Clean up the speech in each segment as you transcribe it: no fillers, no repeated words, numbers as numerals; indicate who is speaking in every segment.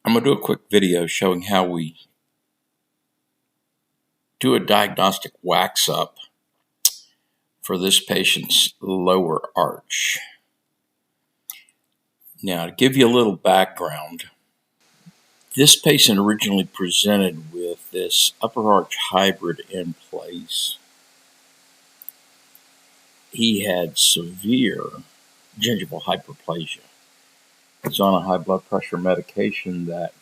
Speaker 1: I'm going to do a quick video showing how we do a diagnostic wax up for this patient's lower arch. Now, to give you a little background, this patient originally presented with this upper arch hybrid in place. He had severe gingival hyperplasia. He's on a high blood pressure medication that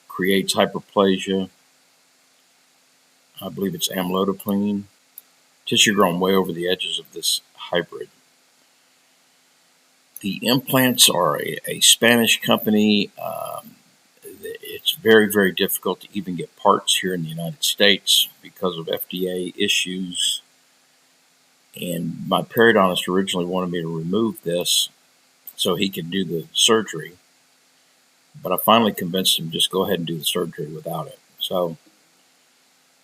Speaker 1: creates hyperplasia. I believe it's amlodipine. Tissue grown way over the edges of this hybrid. The implants are a Spanish company. It's very, very difficult to even get parts here in the United States because of FDA issues. And my periodontist originally wanted me to remove this so he could do the surgery. But I finally convinced him just go ahead and do the surgery without it. So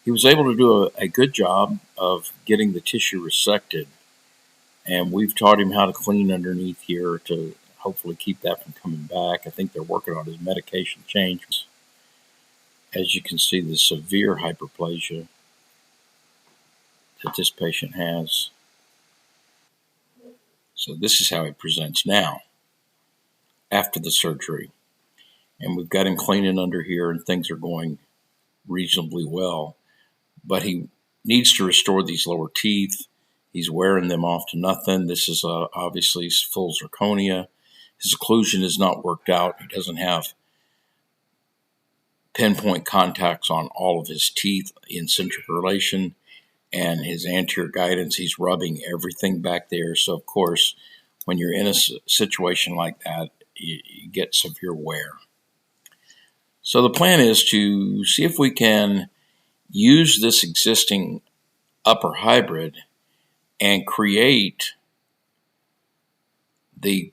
Speaker 1: he was able to do a good job of getting the tissue resected. And we've taught him how to clean underneath here to hopefully keep that from coming back. I think they're working on his medication change. As you can see, the severe hyperplasia that this patient has. So this is how he presents now, after the surgery. And we've got him cleaning under here and things are going reasonably well. But he needs to restore these lower teeth. He's wearing them off to nothing. This is obviously full zirconia. His occlusion is not worked out. He doesn't have pinpoint contacts on all of his teeth in centric relation. And his anterior guidance, he's rubbing everything back there. So, of course, when you're in a situation like that, you get severe wear. So the plan is to see if we can use this existing upper hybrid and create the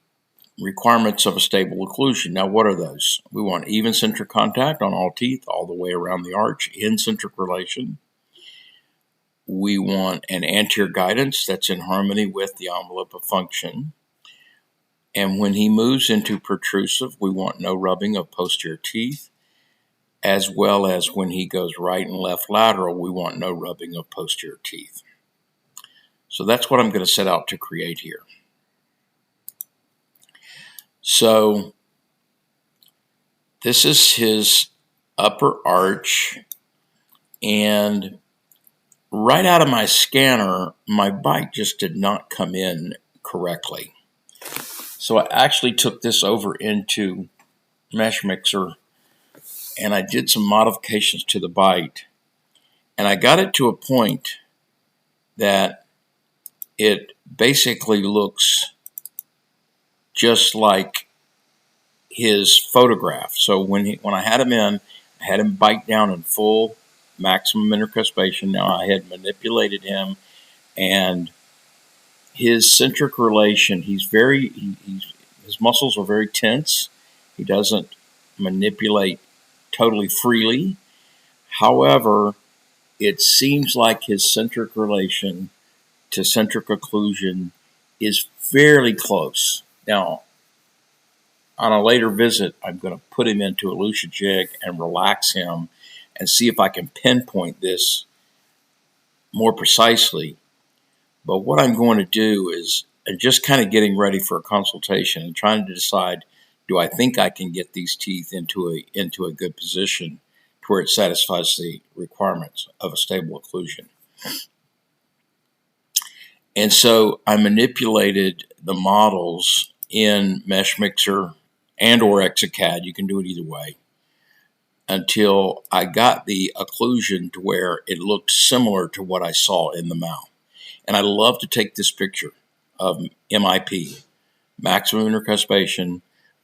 Speaker 1: requirements of a stable occlusion. Now, what are those? We want even centric contact on all teeth all the way around the arch in centric relation. We want an anterior guidance that's in harmony with the envelope of function. And when he moves into protrusive, we want no rubbing of posterior teeth, as well as when he goes right and left lateral, we want no rubbing of posterior teeth. So that's what I'm going to set out to create here. So this is his upper arch, and right out of my scanner, my bite just did not come in correctly. So I actually took this over into Mesh Mixer and I did some modifications to the bite. And I got it to a point that it basically looks just like his photograph. So when I had him in, I had him bite down in full maximum intercuspation. Now I had manipulated him, and his centric relation, his muscles are very tense. He doesn't manipulate totally freely. However, it seems like his centric relation to centric occlusion is fairly close. Now, on a later visit, I'm going to put him into a Lucia jig and relax him and see if I can pinpoint this more precisely. But what I'm going to do is just kind of getting ready for a consultation and trying to decide, do I think I can get these teeth into a good position to where it satisfies the requirements of a stable occlusion. And so I manipulated the models in Mesh Mixer and or ExoCAD. You can do it either way, until I got the occlusion to where it looked similar to what I saw in the mouth. And I love to take this picture of MIP, maximum intercuspation.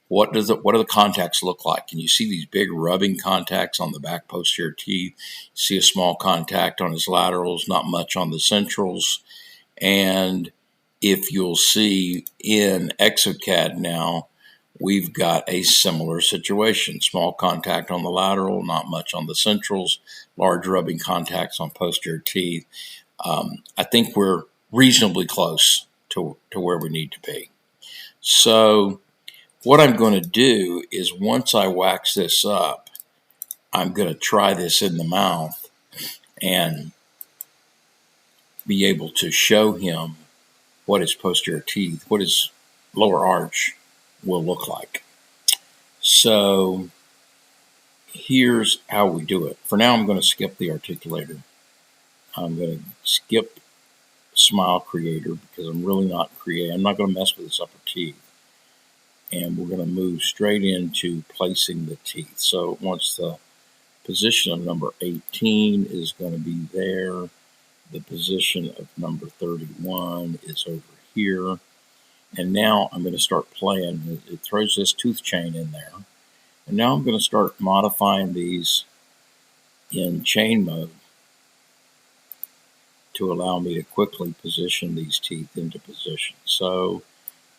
Speaker 1: What do the contacts look like? Can you see these big rubbing contacts on the back posterior teeth? You see a small contact on his laterals, not much on the centrals. And if you'll see in ExoCAD now, we've got a similar situation. Small contact on the lateral, not much on the centrals, large rubbing contacts on posterior teeth. I think we're reasonably close to where we need to be. So What I'm going to do is once I wax this up, I'm going to try this in the mouth and be able to show him what his posterior teeth, what his lower arch will look like. So here's how we do it. For now, I'm going to skip the articulator. I'm going to skip Smile Creator because I'm really not creating. I'm not going to mess with his upper teeth. And we're going to move straight into placing the teeth. So once the position of number 18 is going to be there, the position of number 31 is over here. And now I'm going to start playing. It throws this tooth chain in there. And now I'm going to start modifying these in chain mode to allow me to quickly position these teeth into position. So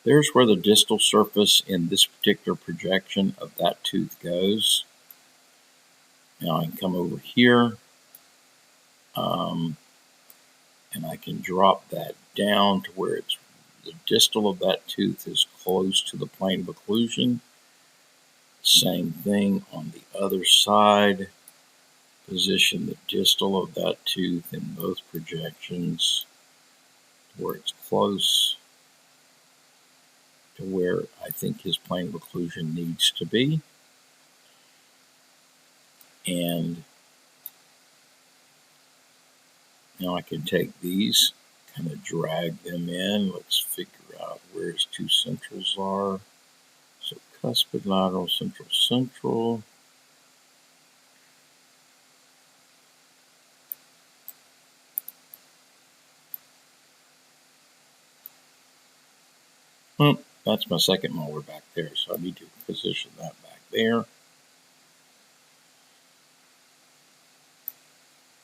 Speaker 1: there's where the distal surface in this particular projection of that tooth goes. Now I can come over here and I can drop that down to where it's the distal of that tooth is close to the plane of occlusion. Same thing on the other side. Position the distal of that tooth in both projections where it's close to where I think his plane of occlusion needs to be. And now I can take these, kind of drag them in. Let's figure out where his two centrals are. So cuspid, lateral, central, central. Oh, that's my second molar back there, so I need to position that back there.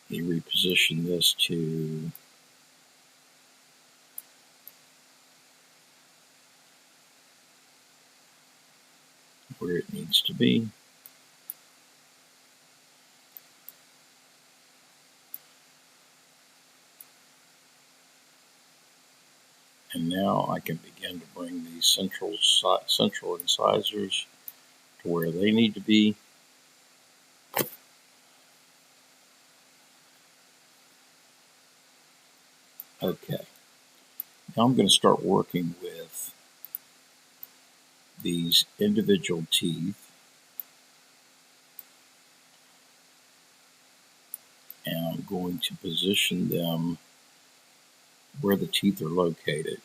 Speaker 1: You reposition this to where it needs to be. And now I can begin to bring these central incisors to where they need to be. Okay. Now I'm going to start working with these individual teeth. And I'm going to position them where the teeth are located.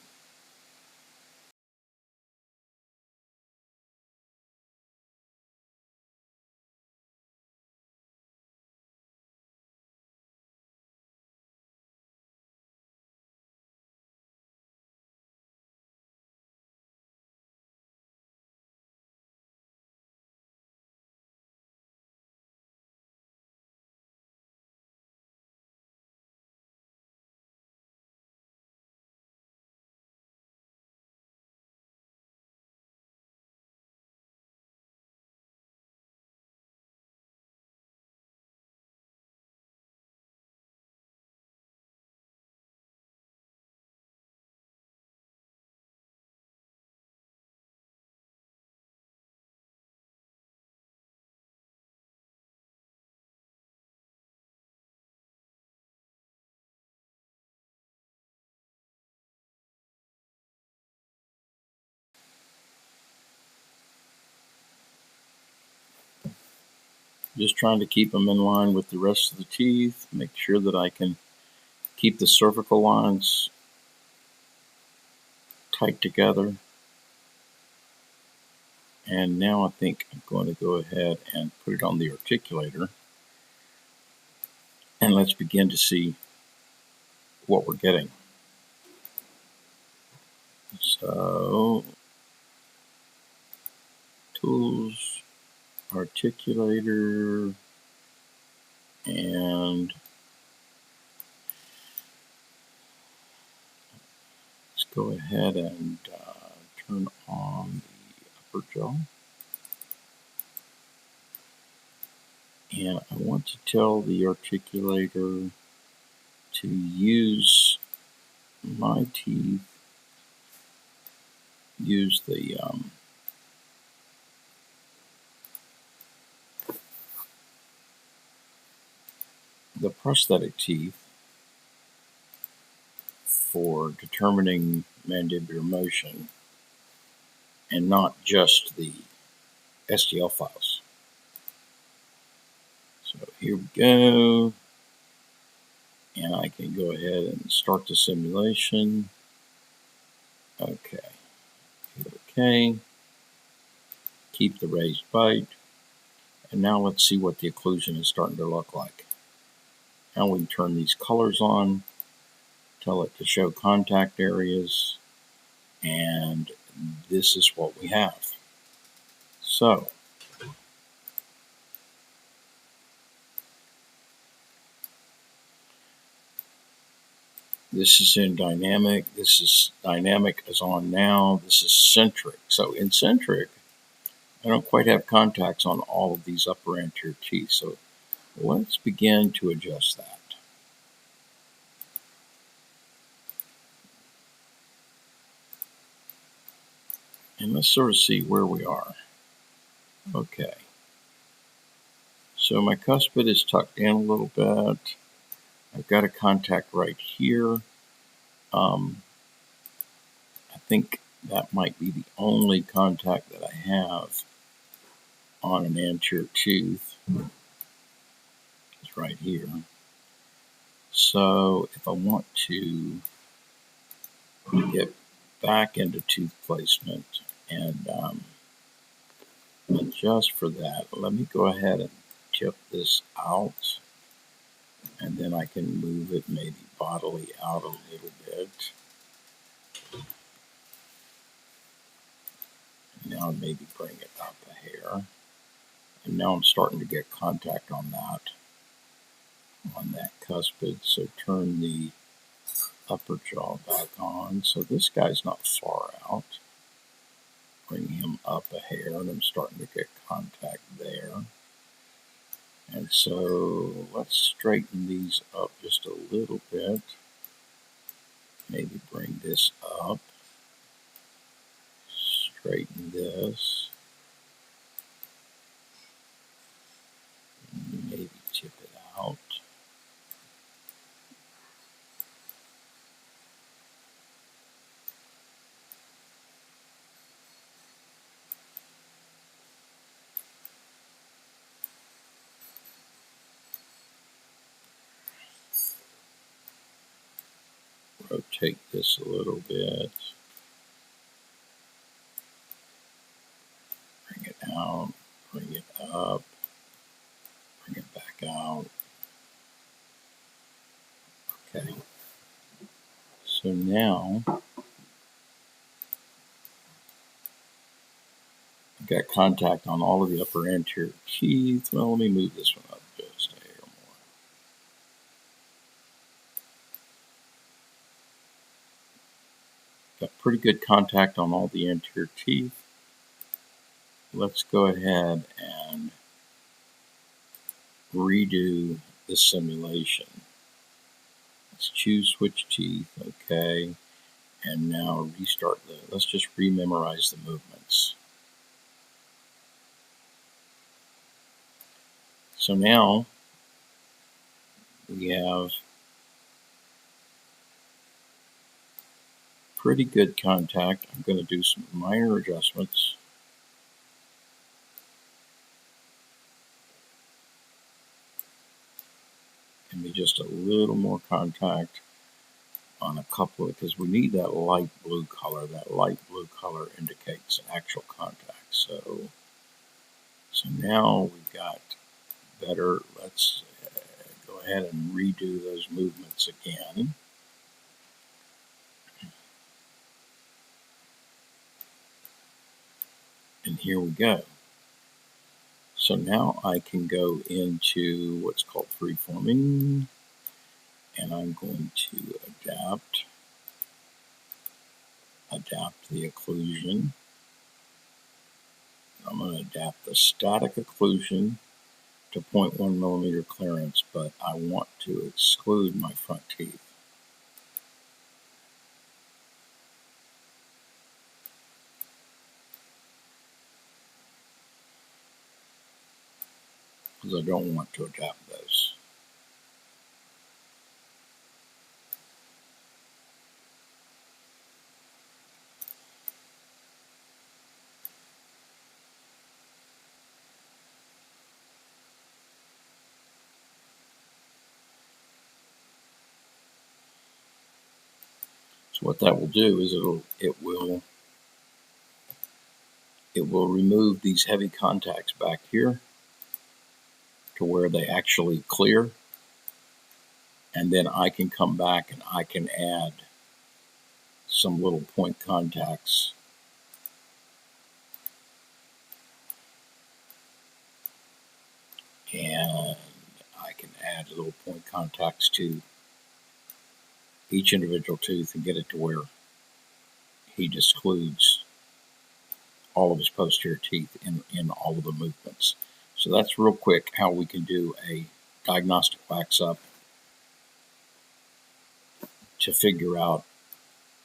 Speaker 1: Just trying to keep them in line with the rest of the teeth, make sure that I can keep the cervical lines tight together. And now I think I'm going to go ahead and put it on the articulator. And let's begin to see what we're getting. So, tools, articulator, and let's go ahead and turn on the upper jaw. And I want to tell the articulator to use my teeth, use the the prosthetic teeth for determining mandibular motion and not just the STL files. So here we go. And I can go ahead and start the simulation. Okay. Okay. Keep the raised bite. And now let's see what the occlusion is starting to look like. Now we can turn these colors on, tell it to show contact areas, and this is what we have. So, this is in dynamic. This is dynamic is on now. This is centric. So in centric, I don't quite have contacts on all of these upper anterior teeth. So let's begin to adjust that. And let's sort of see where we are. Okay. So my cuspid is tucked in a little bit. I've got a contact right here. I think that might be the only contact that I have on an anterior tooth. It's right here. So if I want to get back into tooth placement and adjust for that, let me go ahead and tip this out, and then I can move it maybe bodily out a little bit. Now maybe bring it up a hair. And now I'm starting to get contact on that cuspid. So turn the upper jaw back on. So this guy's not far out. Bring him up a hair, and I'm starting to get contact there. And so let's straighten these up just a little bit. Maybe bring this up. Straighten this. Maybe tip it out. Rotate this a little bit. Bring it out. Bring it up. Bring it back out. Okay. So now I've got contact on all of the upper anterior teeth. Well, let me move this one up just a hair more. Got pretty good contact on all the anterior teeth. Let's go ahead and redo the simulation. Let's choose switch teeth, okay, and now restart let's just rememorize the movements. So now we have pretty good contact. I'm going to do some minor adjustments. Give me just a little more contact on a couple of, because we need that light blue color. That light blue color indicates an actual contact. So now we've got better. Let's go ahead and redo those movements again. And here we go. So now I can go into what's called freeforming, and I'm going to adapt the occlusion. I'm going to adapt the static occlusion to 0.1 millimeter clearance, but I want to exclude my front teeth. Because I don't want to adapt those. So what that will do is it will remove these heavy contacts back here to where they actually clear, and then I can come back and I can add some little point contacts. And I can add little point contacts to each individual tooth and get it to where he excludes all of his posterior teeth in all of the movements. So that's real quick how we can do a diagnostic wax up to figure out.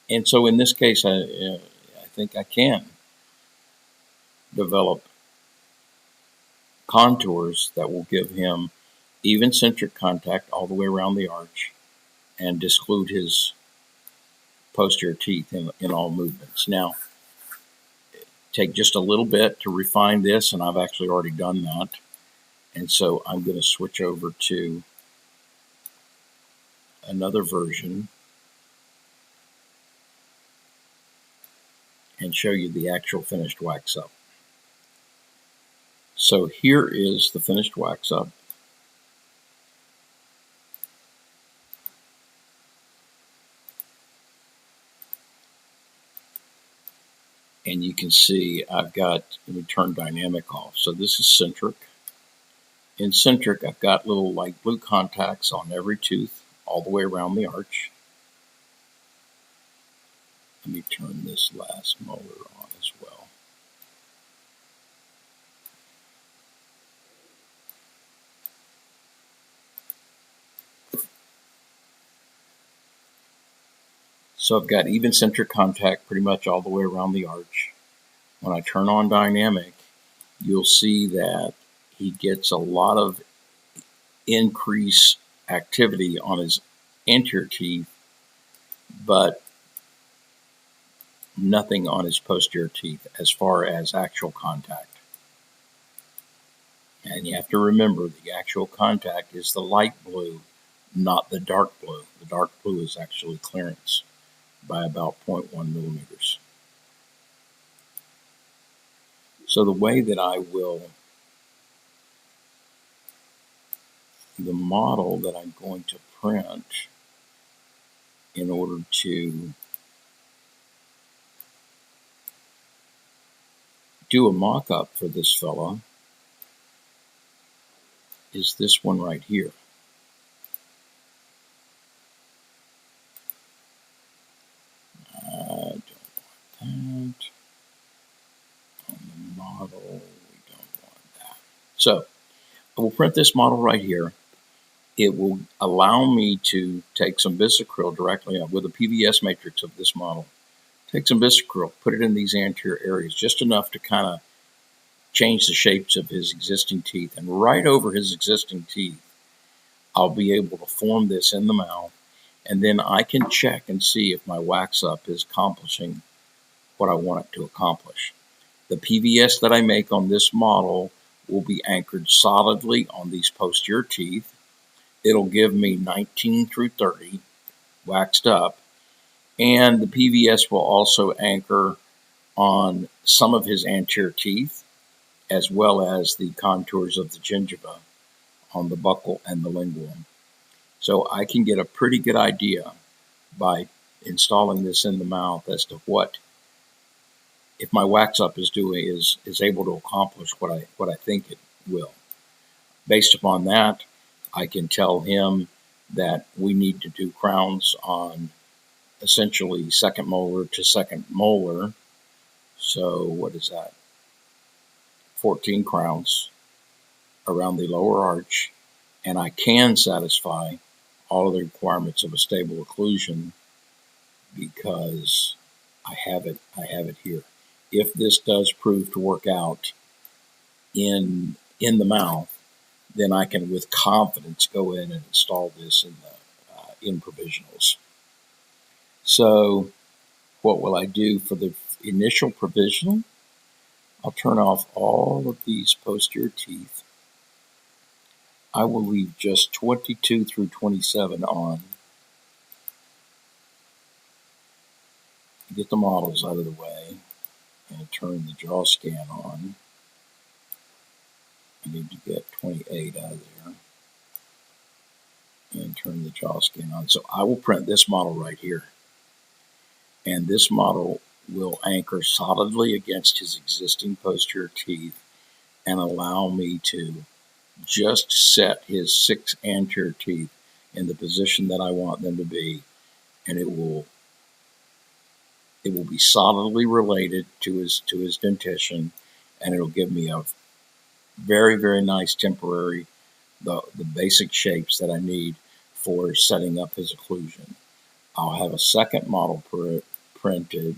Speaker 1: And so in this case, I think I can develop contours that will give him even centric contact all the way around the arch and exclude his posterior teeth in all movements. Now, take just a little bit to refine this, and I've actually already done that. And so I'm going to switch over to another version and show you the actual finished wax up. So here is the finished wax up. And you can see I've got, let me turn dynamic off. So this is centric. In centric, I've got little light blue contacts on every tooth all the way around the arch. Let me turn this last molar on as well. So I've got even centric contact pretty much all the way around the arch. When I turn on dynamic, you'll see that he gets a lot of increased activity on his anterior teeth, but nothing on his posterior teeth as far as actual contact. And you have to remember the actual contact is the light blue, not the dark blue. The dark blue is actually clearance by about 0.1 millimeters. So the way that I will, the model that I'm going to print in order to do a mock-up for this fella is this one right here. I don't want that. On the model, we don't want that. So I will print this model right here. It will allow me to take some bisacryl directly with a PVS matrix of this model. Take some bisacryl, put it in these anterior areas, just enough to kind of change the shapes of his existing teeth. And right over his existing teeth, I'll be able to form this in the mouth. And then I can check and see if my wax up is accomplishing what I want it to accomplish. The PVS that I make on this model will be anchored solidly on these posterior teeth. It'll give me 19 through 30 waxed up. And the PVS will also anchor on some of his anterior teeth, as well as the contours of the gingiva on the buccal and the lingual. So I can get a pretty good idea by installing this in the mouth as to what, if my wax up is able to accomplish what I think it will. Based upon that, I can tell him that we need to do crowns on essentially second molar to second molar. So what is that? 14 crowns around the lower arch, and I can satisfy all of the requirements of a stable occlusion because I have it here. If this does prove to work out in the mouth, then I can with confidence go in and install this in provisionals. So what will I do for the initial provisional? I'll turn off all of these posterior teeth. I will leave just 22 through 27 on. get the models out of the way and turn the jaw scan on. I need to get 28 out of there and turn the jaw scan on. So I will print this model right here. And this model will anchor solidly against his existing posterior teeth and allow me to just set his 6 anterior teeth in the position that I want them to be, and it will be solidly related to his dentition, and it'll give me a very, very nice temporary, the basic shapes that I need for setting up his occlusion. I'll have a second model printed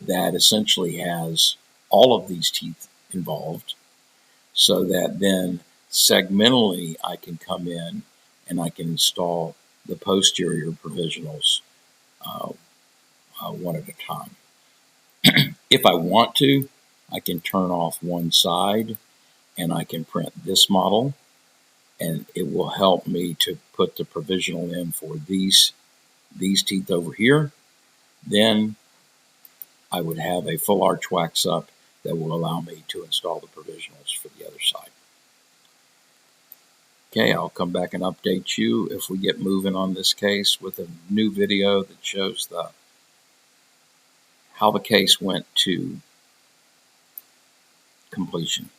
Speaker 1: that essentially has all of these teeth involved, so that then segmentally I can come in and I can install the posterior provisionals one at a time. If I want to, I can turn off one side and I can print this model, and it will help me to put the provisional in for these teeth over here. Then I would have a full arch wax up that will allow me to install the provisionals for the other side. Okay, I'll come back and update you if we get moving on this case with a new video that shows how the case went to completion.